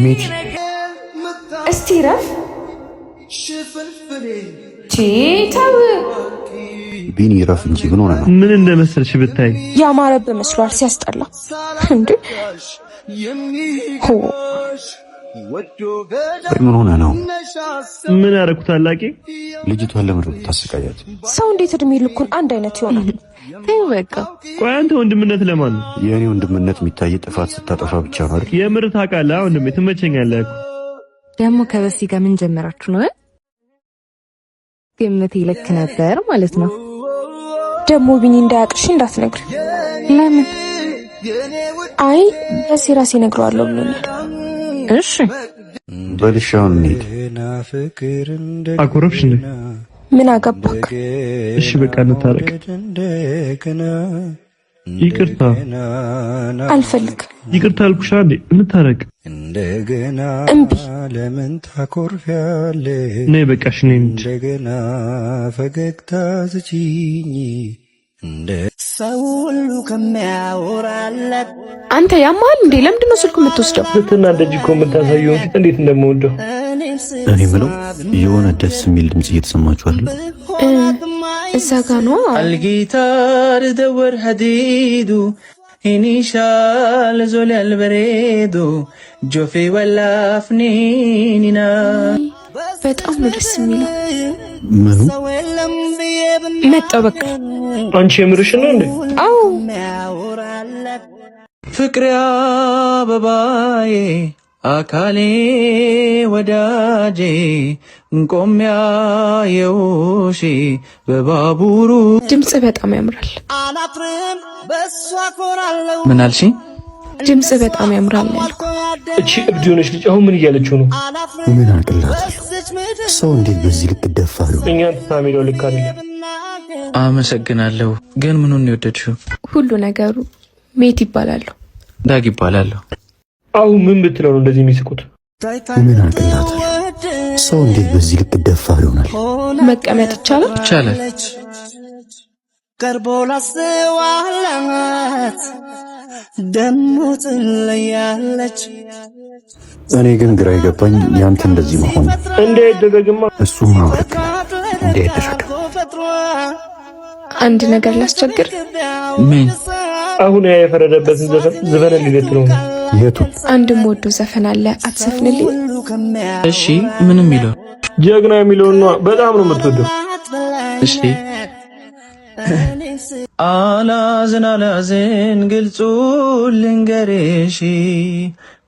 ሜቲ እስቲ ረፍ ቼታው ቢኒ ረፍ እንጂ ምን ሆነ ነው? ምን እንደመሰልሽ ብታይ ያማረብ መስሏል። ሲያስጠላ እንዴ! ምን ሆነ ነው? ምን አደረኩት አላቂ? ልጅቷን ለምን ታሰቃያት? ሰው እንዴት እድሜ ልኩን አንድ አይነት ይሆናል? ተይው በቃ። ቆይ አንተ ወንድምነት ለማን ነው? የኔ ወንድምነት የሚታይ ጥፋት ስታጠፋ ብቻ ነው አይደል? የምር ታውቃለህ? ወንድሜ ትመቸኛለህ እኮ። ደግሞ ከበሲ ጋር ምን ጀመራችሁ ነው? ግምቴ ልክ ነበር ማለት ነው። ደግሞ ቢኒ እንዳያቅሽ እንዳትነግሪ። ለምን? አይ በሴራሴ እነግረዋለሁ ብሎኛል። እሺ በልሻውን እንሂድ። አኮረፍሽ እንዴ? ምን አገባክ? እሺ በቃ እንታረቅ። ይቅርታ አልፈልግም። ይቅርታ አልኩሽ እንዴ? እንታረቅ። እምቢ። ለምን ታኮርፊያለሽ? ነይ በቃሽ ነይ። እንደገና ፈገግታ ስጪኝ እንደ ሰው ሁሉ ከሚያወራለት። አንተ ያማል እንዴ? ለምንድን ነው ስልኩ የምትወስደው? ስትናደጂ እኮ የምታሳየው ፊት እንዴት እንደምወደው። እኔ ምለው የሆነ ደስ የሚል ድምጽ እየተሰማችሁ አይደል? እዛ ጋ ነው አልጊታር ደወር ሐዲዱ ኢኒሻል ዞል አልበሬዶ ጆፌ ወላፍኒና። በጣም ነው ደስ የሚለው። ምኑ መጣው በቃ። አንቺ የምርሽ ነው እንዴ? አዎ ፍቅሬ አበባዬ አካሌ ወዳጄ እንቆሚያ የውሺ በባቡሩ። ድምጽ በጣም ያምራል። ምን አልሽ? ድምጽ በጣም ያምራል ያልኩ። እቺ እብድ የሆነች ልጅ አሁን ምን እያለችው ነው? ምን አቅላታል? ሰው እንዴት በዚህ ልክ ደፋር ነው? እኛን ታሜዳው ልክ አይደለም። አመሰግናለሁ። ግን ምኑን ነው የወደድሽው? ሁሉ ነገሩ። ሜት ይባላል። ዳግ ይባላለሁ። አሁን ምን ብትለው ነው እንደዚህ የሚስቁት? ምን አቅላታል? ሰው እንዴት በዚህ ልክ ደፋር ይሆናል? መቀመጥ ይቻላል? ይቻላል። ቀርቦ ላስተዋላት ደሞ ትለያለች። እኔ ግን ግራ የገባኝ ያንተ እንደዚህ መሆን። እንዳይደረግማ እሱማ ልክ እንዳይደረግ። አንድ ነገር ላስቸግር። ምን? አሁን ያ የፈረደበትን ዘፈን ዝፈን ሊለት ነው። የቱ? አንድም ወዶ ዘፈን አለ አትዘፍንልኝ? እሺ ምን የሚለው? ጀግና የሚለው ነው። በጣም ነው የምትወደው። እሺ አላዝን ግልጹ ልንገርሽ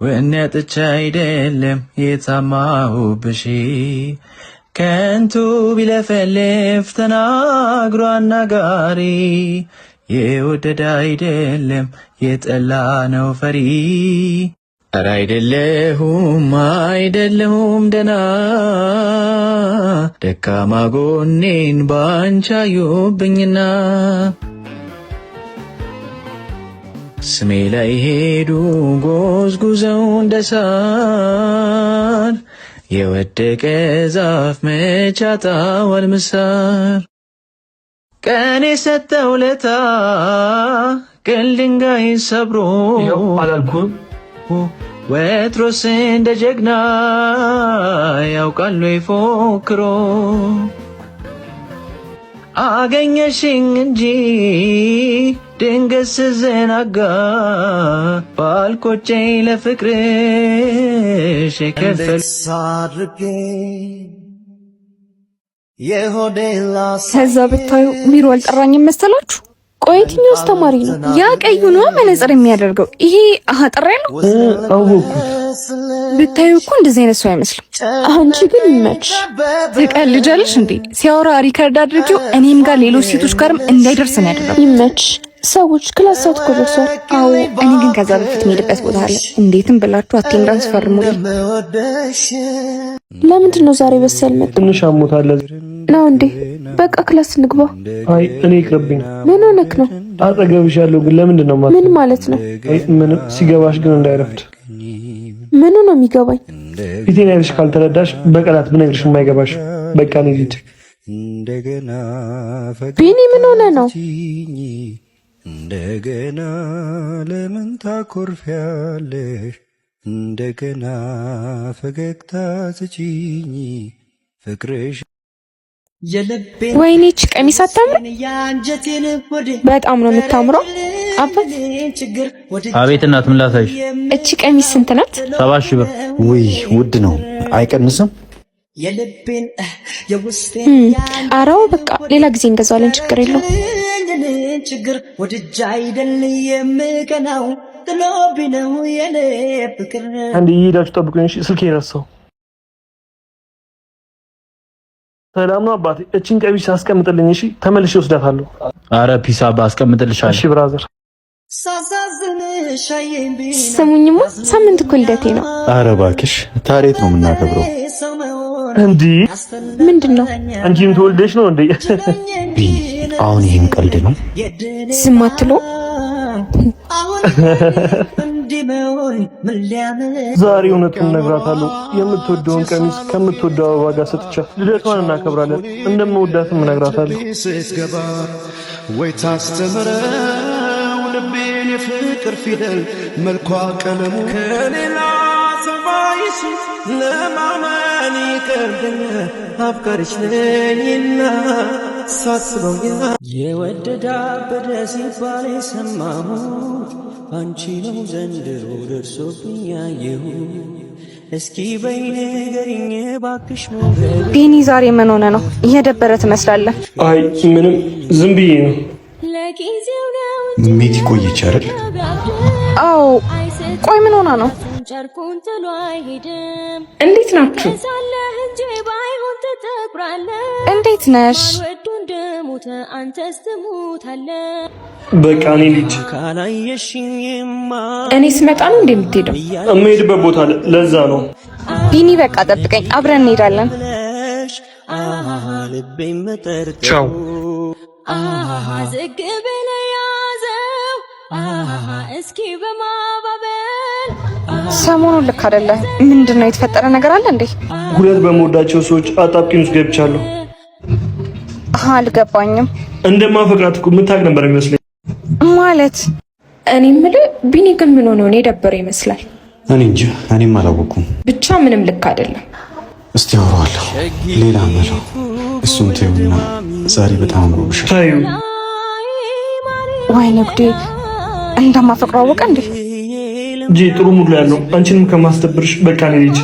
ወኔ አጥቻ አይደለም የታማሁብሽ ከንቱ ቢለፈልፍ ተናግሮ አናጋሪ የወደደ አይደለም የጠላ ነው ፈሪ። ኧረ አይደለሁም ደና ደካማ ጎኔን ባንቺ አዩብኝና ስሜ ላይ ሄዱ ጎዝጉዘው እንደሳር የወደቀ ዛፍ መቻጣዋል ምሳር ቀኔ ሰጠው ለታ ቅል ድንጋይ ሰብሮ አላልኩም ወትሮስ እንደ ጀግና ያውቃሉ ይፎክሮ አገኘሽኝ እንጂ ድንገት ስዘናጋ ባልቆጨኝ ለፍቅርሽ የከፈል ከዛ ብታዩ ሚሮ አልጠራኝም መሰላችሁ? ቆይ የትኛው አስተማሪ ነው? ያ ቀዩ ነው መነጽር የሚያደርገው። ይሄ አጠራ ያለው አወኩት። ብታዩ እኮ እንደዚህ አይነት ሰው አይመስልም። አንቺ ግን ይመች። ትቀልጃለሽ እንዴ? ሲያወራ ሪከርድ አድርጊው። እኔም ጋር ሌሎች ሴቶች ጋርም እንዳይደርስ ነው ያደረገው። ይመች። ሰዎች ክላስ ሰዓት እኮ ደርሷል። አዎ እኔ ግን ከዛ በፊት የምሄድበት ቦታ አለ። እንዴትም ብላችሁ አቴንዳንስ ፈርሙልኝ። ለምንድን ነው ዛሬ በሰል መጣ? ትንሽ አሞታል ነው እንዴ? በቃ ክላስ እንግባ። አይ እኔ ይቅርብኝ። ምን ሆነክ ነው? አጠገብሽ ያለው ግን ለምንድን ነው ማለት? ምን ማለት ነው? ምንም። ሲገባሽ ግን እንዳይረፍድ። ምኑ ነው የሚገባኝ? ፊቴን አይተሽ ካልተረዳሽ በቀላት ብነግርሽ የማይገባሽ። በቃ ነው ልጅ። ቢኒ ምን ሆነ ነው? እንደገና ለምን ታኮርፊያለሽ? እንደገና ፈገግታ ስጪኝ ፍቅርሽ ወይኔ እቺ ቀሚስ አታምር? በጣም ነው የምታምረው። አባት አቤት እናት ምን ላሳይሽ? እቺ ቀሚስ ስንት ናት? 70,000 ብር። ውይ ውድ ነው አይቀንስም? አራው በቃ ሌላ ጊዜ እንገዛለን፣ ችግር የለውም። ችግር ወድጃ አይደል የምቀናው ጥሎብኝ ነው የኔ ፍቅር። አንዴ ሄዳችሁ ጠብቁኝ እሺ፣ ስልኬ ረሳው። ሰላም ነው አባቴ፣ እቺን ቀሚስ አስቀምጥልኝ እሺ፣ ተመልሼ ወስዳታለሁ። አረ ፒስ አባ አስቀምጥልሻለሁ። እሺ ብራዘር። ስሙኝማ ሳምንት እኮ ልደቴ ነው። አረ እባክሽ ታሪክ ነው የምናከብረው። እንዴ ምንድነው? አንቺም ተወልደሽ ነው እንዴ? ቢኒ አሁን ይሄም ቀልድ ነው? ዝም አትሎ ዛሬ እውነቱን እነግራታለሁ። የምትወደውን ቀሚስ ከምትወደው አበባ ጋር ሰጥቻት ልደቷን እናከብራለን። እንደምወዳትም እነግራታለሁ። ስትገባ ወይ ታስተምረው ልቤን የፍቅር ፊደል መልኳ ቀለሙ ከሌላ ሰማይሽ ለማመን ይከብደኛል። አፍቃሪሽ ነኝና ሳስበው የወደዳ በደ ሲባል የሰማሁት አንቺ ነው ዘንድሮ ደርሶብኝ ያየሁት። እስኪ በይ ንገሪኝ እባክሽ ቢኒ ዛሬ ምን ሆነ ነው? እየደበረ ትመስላለህ። አይ ምንም ዝም ብዬ ነው። ሜቲ ቆየች አይደል? አዎ ቆይ ምን ሆና ነው? እንዴት ናችሁ? እንዴት ነሽ? በቃ እኔ ልጅ እኔ ስመጣ ነው እንደምትሄደው? የምሄድበት ቦታ ለዛ ነው። ቢኒ በቃ ጠብቀኝ፣ አብረን እንሄዳለን። ቻው። ሰሞኑን ልክ አይደለህ። ምንድነው የተፈጠረ ነገር አለ እንዴ? ሁለት በመወዳቸው ሰዎች አጣብቂኝ ውስጥ ገብቻለሁ። አልገባኝም። እንደማፈቅራት እኮ የምታውቅ ነበር የሚመስለኝ። ማለት እኔ የምልህ ቢኒ ግን ምን ሆነ ነው የደበረ ይመስላል? እኔ እንጃ እኔም አላወኩም። ብቻ ምንም ልክ አይደለም። እስቲ አወራዋለሁ። ሌላ አመለው እሱን ተይውና ዛሬ በጣም አምሮብሻል። ታዩ ወይኔ ጉዴ እንደማፈቅረው አወቀ እንዴ? እንጂ ጥሩ ሙድ ላይ ያለው አንቺንም ከማስደብርሽ በቃ እኔ ልጅ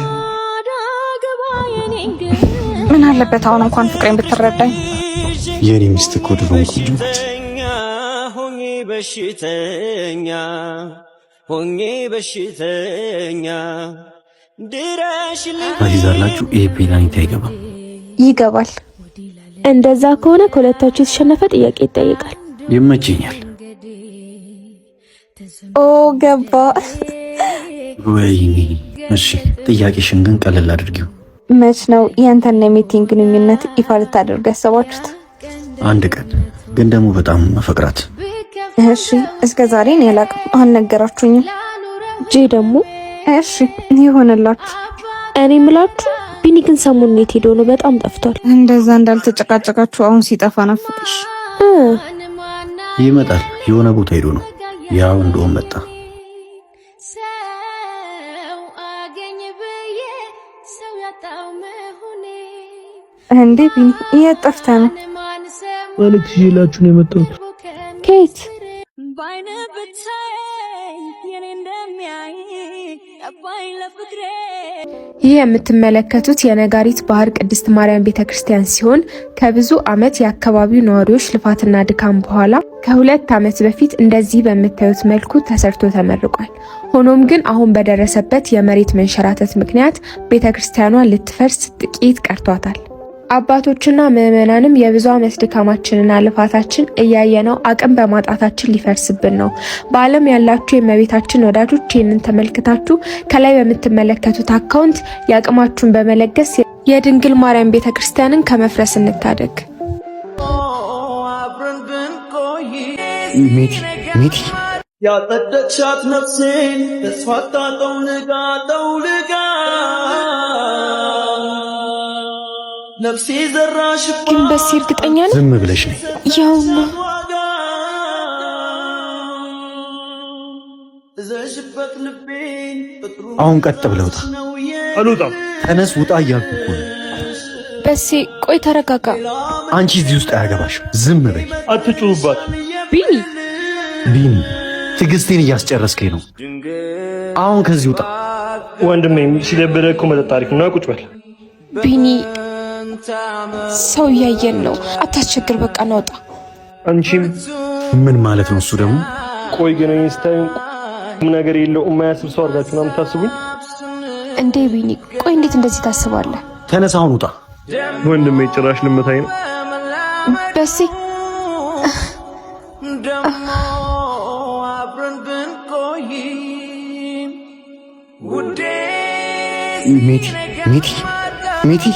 ምን አለበት አሁን እንኳን ፍቅሬን ብትረዳኝ። የኔ ሚስት እኮ ድሮም ቆንጆ ናት። ሆኜ በሽተኛ ድረሽልኝ አዚዛላችሁ። ይሄ ፔናልቲ አይገባም። ይገባል። እንደዛ ከሆነ ከሁለታችሁ የተሸነፈ ጥያቄ ይጠይቃል። ይመቸኛል። ኦ ገባ። ወይኔ እሺ፣ ጥያቄሽን ግን ቀለል አድርጊው። መች ነው ያንተና የሚቲንግ ግንኙነት ይፋ ልታደርጉ ያሰባችሁት? አንድ ቀን ግን ደግሞ በጣም መፈቅራት። እሺ እስከ ዛሬ እኔ አላቅም፣ አልነገራችሁኝም። ጄ ደግሞ እሺ ይሆንላችሁ። እኔ ምላችሁ ቢኒ ግን ሰሞኑን የት ሄዶ ነው? በጣም ጠፍቷል። እንደዛ እንዳልተጨቃጨቃችሁ አሁን ሲጠፋ ናፍቅሽ። ይመጣል፣ የሆነ ቦታ ሄዶ ነው። ያው እንደውም መጣ። እንዴ ቢኒ የት ጠፍተህ ነው? መልዕክት ይዤላችሁ ነው የመጣሁት። ኬት ይህ የምትመለከቱት የነጋሪት ባህር ቅድስት ማርያም ቤተክርስቲያን ሲሆን ከብዙ ዓመት የአካባቢው ነዋሪዎች ልፋትና ድካም በኋላ ከ2 ዓመት በፊት እንደዚህ በምታዩት መልኩ ተሰርቶ ተመርቋል። ሆኖም ግን አሁን በደረሰበት የመሬት መንሸራተት ምክንያት ቤተክርስቲያኗ ልትፈርስ ጥቂት ቀርቷታል። አባቶችና ምዕመናንም የብዙ ዓመት ድካማችንና ልፋታችን እያየነው አቅም በማጣታችን ሊፈርስብን ነው። በዓለም ያላችሁ የእመቤታችን ወዳጆች ይህንን ተመልክታችሁ ከላይ በምትመለከቱት አካውንት የአቅማችሁን በመለገስ የድንግል ማርያም ቤተክርስቲያንን ከመፍረስ እንታደግ። ሜቲ ያጠደቻት ነፍሴን ተስፋታ ጠውልጋ ነፍሴ ዘራሽ ግን በዚህ እርግጠኛ ነኝ? ዝም ብለሽ ነኝ። ያውና አሁን ቀጥ ብለህ ውጣ። አልወጣም። ተነስ ውጣ እያልኩ እኮ ነው። በሴ ቆይ ተረጋጋ። አንቺ እዚህ ውስጥ አያገባሽም። ዝም በይ። አትጩሁባት። ቢኒ ትዕግስቴን እያስጨረስከኝ ነው። አሁን ከዚህ ውጣ። ወንድሜ ሲደብረህ እኮ መጠጥ አሪፍ ነው። ቁጭ በል ቢኒ፣ ሰው እያየን ነው። አታስቸግር። በቃ ናውጣ። አንቺም ምን ማለት ነው እሱ ደግሞ? ቆይ ግን ስታዩ ምን ነገር የለው የማያስብ ሰው አድርጋችሁ ነው የምታስቡኝ እንዴ? ቢኒ ቆይ እንዴት እንደዚህ ታስባለህ? ተነስ አሁን ውጣ። ወንድሜ ጭራሽ ልመታኝ ነው። በሴ ሜቲ